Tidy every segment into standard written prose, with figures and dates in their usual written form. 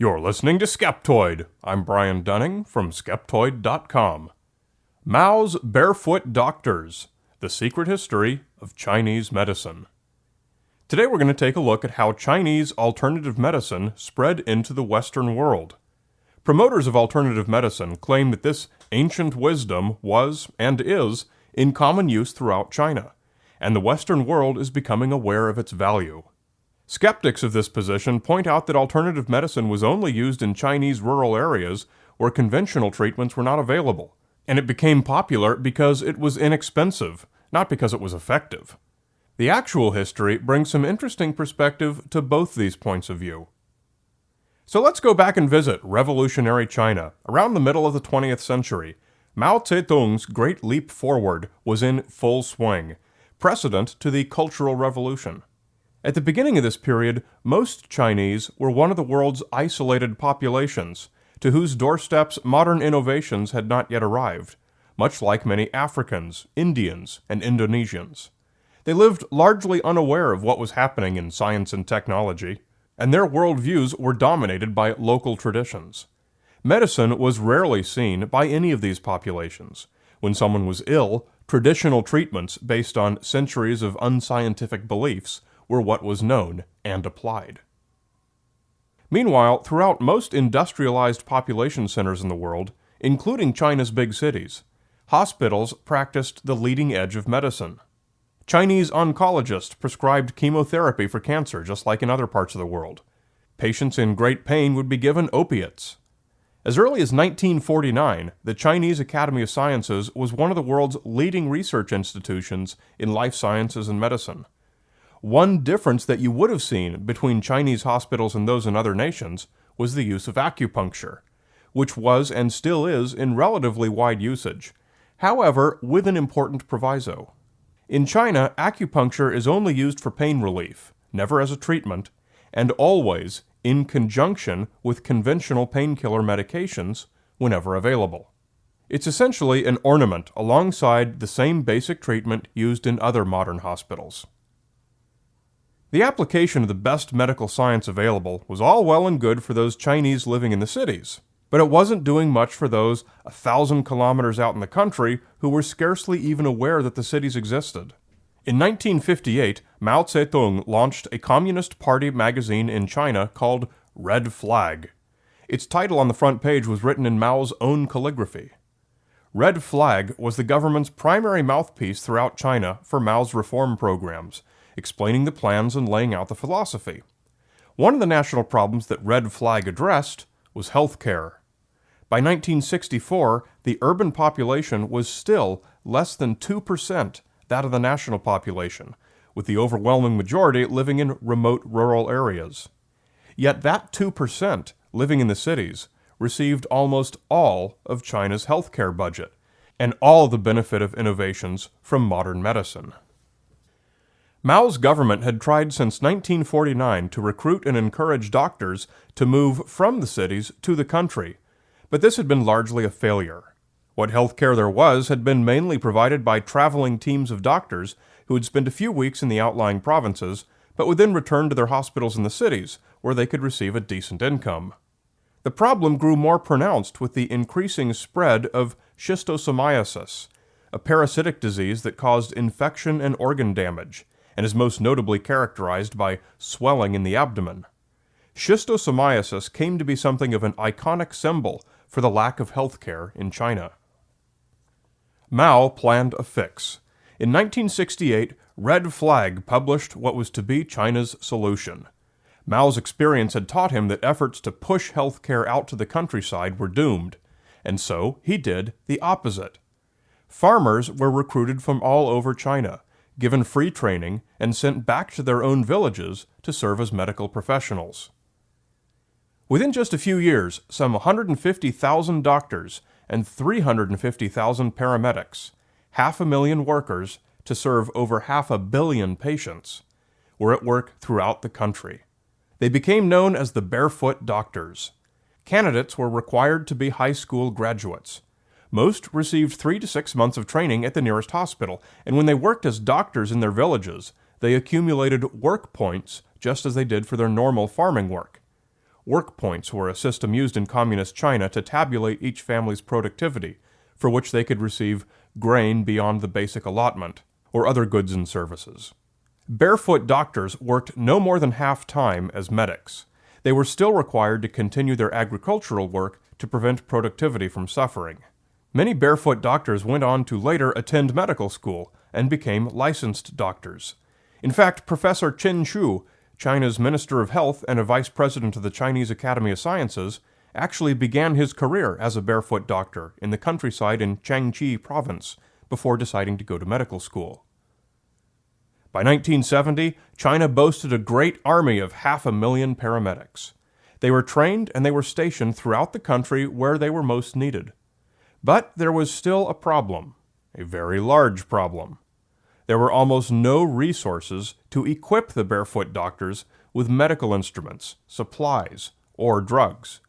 You're listening to Skeptoid. I'm Brian Dunning from Skeptoid.com. Mao's Barefoot Doctors, the secret history of Chinese medicine. Today we're going to take a look at how Chinese alternative medicine spread into the Western world. Promoters of alternative medicine claim that this ancient wisdom was, and is, in common use throughout China, and the Western world is becoming aware of its value. Skeptics of this position point out that alternative medicine was only used in Chinese rural areas where conventional treatments were not available, and it became popular because it was inexpensive, not because it was effective. The actual history brings some interesting perspective to both these points of view. So let's go back and visit revolutionary China. Around the middle of the 20th century, Mao Zedong's Great Leap Forward was in full swing, precedent to the Cultural Revolution. At the beginning of this period, most Chinese were one of the world's isolated populations, to whose doorsteps modern innovations had not yet arrived, much like many Africans, Indians, and Indonesians. They lived largely unaware of what was happening in science and technology, and their worldviews were dominated by local traditions. Medicine was rarely seen by any of these populations. When someone was ill, traditional treatments based on centuries of unscientific beliefs were what was known and applied. Meanwhile, throughout most industrialized population centers in the world, including China's big cities, hospitals practiced the leading edge of medicine. Chinese oncologists prescribed chemotherapy for cancer just like in other parts of the world. Patients in great pain would be given opiates. As early as 1949, the Chinese Academy of Sciences was one of the world's leading research institutions in life sciences and medicine. One difference that you would have seen between Chinese hospitals and those in other nations was the use of acupuncture, which was and still is in relatively wide usage, however, with an important proviso. In China, acupuncture is only used for pain relief, never as a treatment, and always in conjunction with conventional painkiller medications whenever available. It's essentially an ornament alongside the same basic treatment used in other modern hospitals. The application of the best medical science available was all well and good for those Chinese living in the cities, but it wasn't doing much for those 1,000 kilometers out in the country who were scarcely even aware that the cities existed. In 1958, Mao Zedong launched a Communist Party magazine in China called Red Flag. Its title on the front page was written in Mao's own calligraphy. Red Flag was the government's primary mouthpiece throughout China for Mao's reform programs, explaining the plans and laying out the philosophy. One of the national problems that Red Flag addressed was health care. By 1964, the urban population was still less than 2% that of the national population, with the overwhelming majority living in remote rural areas. Yet that 2% living in the cities received almost all of China's healthcare budget, and all of the benefit of innovations from modern medicine. Mao's government had tried since 1949 to recruit and encourage doctors to move from the cities to the country, but this had been largely a failure. What health care there was had been mainly provided by traveling teams of doctors who would spend a few weeks in the outlying provinces, but would then return to their hospitals in the cities, where they could receive a decent income. The problem grew more pronounced with the increasing spread of schistosomiasis, a parasitic disease that caused infection and organ damage, and is most notably characterized by swelling in the abdomen. Schistosomiasis came to be something of an iconic symbol for the lack of health care in China. Mao planned a fix. In 1968, Red Flag published what was to be China's solution. Mao's experience had taught him that efforts to push health care out to the countryside were doomed, and so he did the opposite. Farmers were recruited from all over China, given free training, and sent back to their own villages to serve as medical professionals. Within just a few years, some 150,000 doctors and 350,000 paramedics, 500,000 workers to serve over 500 million patients, were at work throughout the country. They became known as the Barefoot Doctors. Candidates were required to be high school graduates. Most received 3 to 6 months of training at the nearest hospital, and when they worked as doctors in their villages, they accumulated work points just as they did for their normal farming work. Work points were a system used in communist China to tabulate each family's productivity, for which they could receive grain beyond the basic allotment, or other goods and services. Barefoot doctors worked no more than half-time as medics. They were still required to continue their agricultural work to prevent productivity from suffering. Many barefoot doctors went on to later attend medical school and became licensed doctors. In fact, Professor Qin Shu, China's Minister of Health and a vice president of the Chinese Academy of Sciences, actually began his career as a barefoot doctor in the countryside in Jiangxi province before deciding to go to medical school. By 1970, China boasted a great army of 500,000 paramedics. They were trained and they were stationed throughout the country where they were most needed. But there was still a problem, a very large problem. There were almost no resources to equip the barefoot doctors with medical instruments, supplies, or drugs.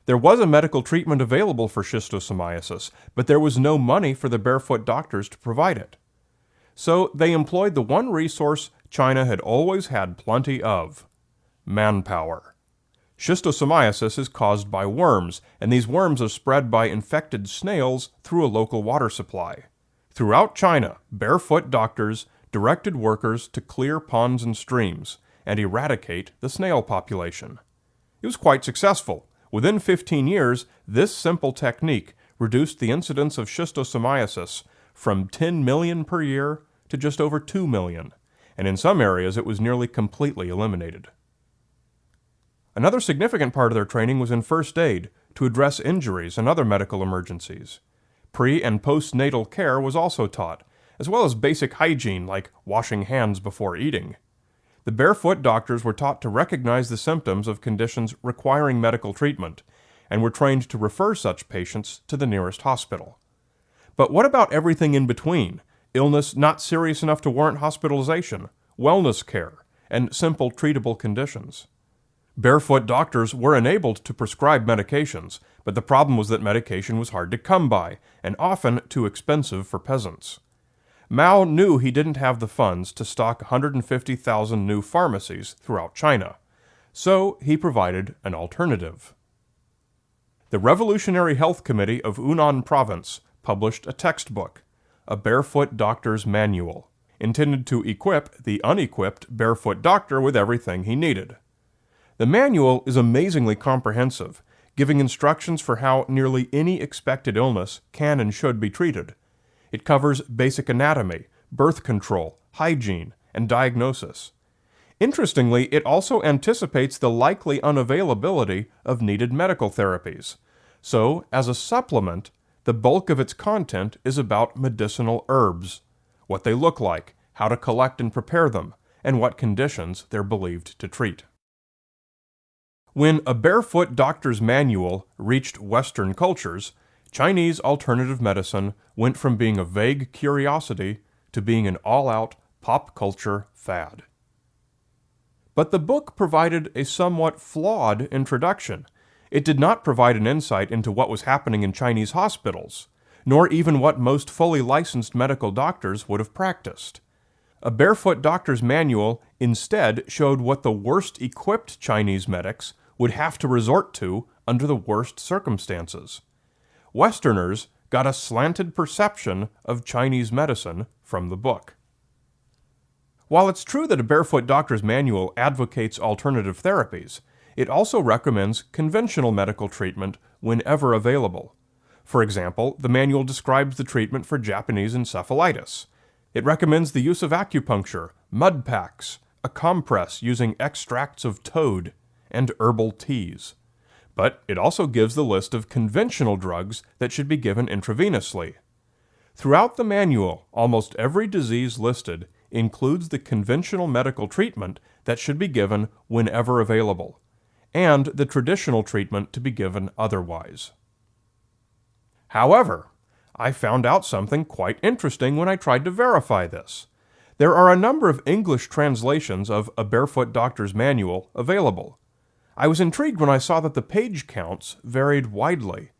There was a medical treatment available for schistosomiasis, but there was no money for the barefoot doctors to provide it. So they employed the one resource China had always had plenty of: manpower. Schistosomiasis is caused by worms, and these worms are spread by infected snails through a local water supply. Throughout China, barefoot doctors directed workers to clear ponds and streams and eradicate the snail population. It was quite successful. Within 15 years, this simple technique reduced the incidence of schistosomiasis from 10 million per year to just over 2 million, and in some areas it was nearly completely eliminated. Another significant part of their training was in first aid, to address injuries and other medical emergencies. Pre- and postnatal care was also taught, as well as basic hygiene like washing hands before eating. The barefoot doctors were taught to recognize the symptoms of conditions requiring medical treatment, and were trained to refer such patients to the nearest hospital. But what about everything in between? Illness not serious enough to warrant hospitalization, wellness care, and simple treatable conditions. Barefoot doctors were enabled to prescribe medications, but the problem was that medication was hard to come by, and often too expensive for peasants. Mao knew he didn't have the funds to stock 150,000 new pharmacies throughout China, so he provided an alternative. The Revolutionary Health Committee of Yunnan Province published a textbook, a Barefoot Doctor's Manual, intended to equip the unequipped barefoot doctor with everything he needed. The manual is amazingly comprehensive, giving instructions for how nearly any expected illness can and should be treated. It covers basic anatomy, birth control, hygiene, and diagnosis. Interestingly, it also anticipates the likely unavailability of needed medical therapies. So, as a supplement, the bulk of its content is about medicinal herbs, what they look like, how to collect and prepare them, and what conditions they're believed to treat. When a barefoot doctor's manual reached Western cultures, Chinese alternative medicine went from being a vague curiosity to being an all-out pop culture fad. But the book provided a somewhat flawed introduction. It did not provide an insight into what was happening in Chinese hospitals, nor even what most fully licensed medical doctors would have practiced. A barefoot doctor's manual instead showed what the worst-equipped Chinese medics would have to resort to under the worst circumstances. Westerners got a slanted perception of Chinese medicine from the book. While it's true that a barefoot doctor's manual advocates alternative therapies, it also recommends conventional medical treatment whenever available. For example, the manual describes the treatment for Japanese encephalitis. It recommends the use of acupuncture, mud packs, a compress using extracts of toad, and herbal teas. But it also gives the list of conventional drugs that should be given intravenously. Throughout the manual, almost every disease listed includes the conventional medical treatment that should be given whenever available, and the traditional treatment to be given otherwise. However, I found out something quite interesting when I tried to verify this. There are a number of English translations of A Barefoot Doctor's Manual available. I was intrigued when I saw that the page counts varied widely.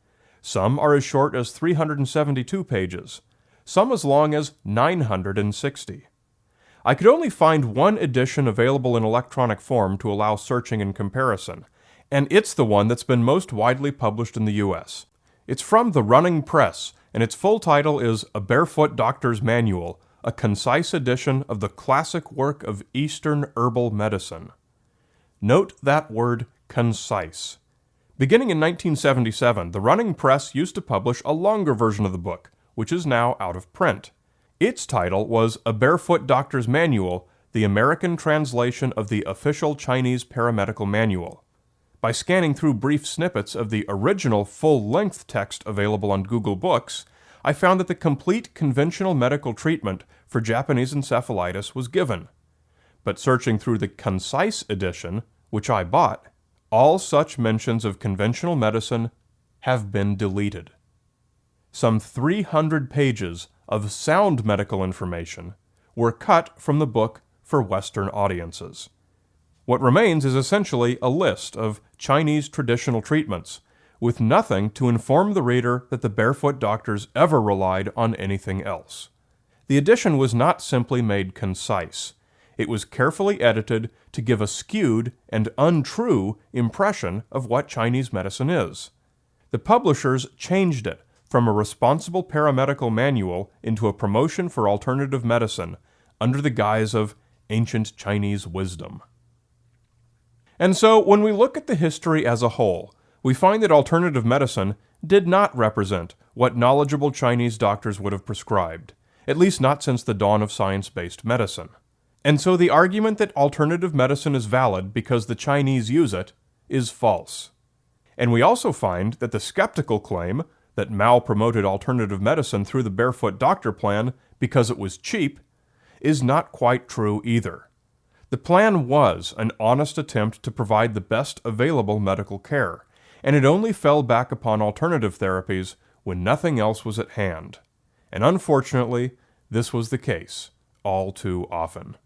Some are as short as 372 pages, some as long as 960. I could only find one edition available in electronic form to allow searching and comparison, and it's the one that's been most widely published in the U.S. It's from the Running Press, and its full title is A Barefoot Doctor's Manual, a concise edition of the classic work of Eastern herbal medicine. Note that word concise. Beginning in 1977, the Running Press used to publish a longer version of the book, which is now out of print. Its title was A Barefoot Doctor's Manual, the American translation of the official Chinese paramedical manual. By scanning through brief snippets of the original full-length text available on Google Books, I found that the complete conventional medical treatment for Japanese encephalitis was given. But searching through the concise edition, which I bought, all such mentions of conventional medicine have been deleted. Some 300 pages of sound medical information were cut from the book for Western audiences. What remains is essentially a list of Chinese traditional treatments, with nothing to inform the reader that the Barefoot Doctors ever relied on anything else. The edition was not simply made concise. It was carefully edited to give a skewed and untrue impression of what Chinese medicine is. The publishers changed it from a responsible paramedical manual into a promotion for alternative medicine under the guise of ancient Chinese wisdom. And so, when we look at the history as a whole, we find that alternative medicine did not represent what knowledgeable Chinese doctors would have prescribed, at least not since the dawn of science-based medicine. And so the argument that alternative medicine is valid because the Chinese use it is false. And we also find that the skeptical claim that Mao promoted alternative medicine through the Barefoot Doctor plan because it was cheap is not quite true either. The plan was an honest attempt to provide the best available medical care, and it only fell back upon alternative therapies when nothing else was at hand. And unfortunately, this was the case all too often.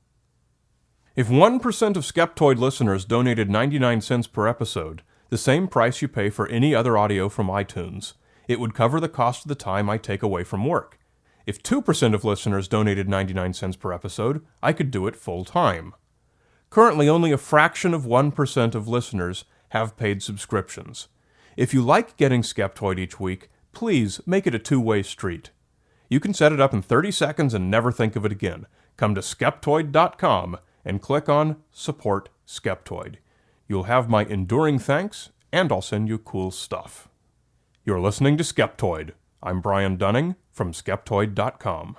If 1% of Skeptoid listeners donated 99 cents per episode, the same price you pay for any other audio from iTunes, it would cover the cost of the time I take away from work. If 2% of listeners donated 99 cents per episode, I could do it full time. Currently, only a fraction of 1% of listeners have paid subscriptions. If you like getting Skeptoid each week, please make it a two-way street. You can set it up in 30 seconds and never think of it again. Come to Skeptoid.com and click on Support Skeptoid. You'll have my enduring thanks, and I'll send you cool stuff. You're listening to Skeptoid. I'm Brian Dunning from Skeptoid.com.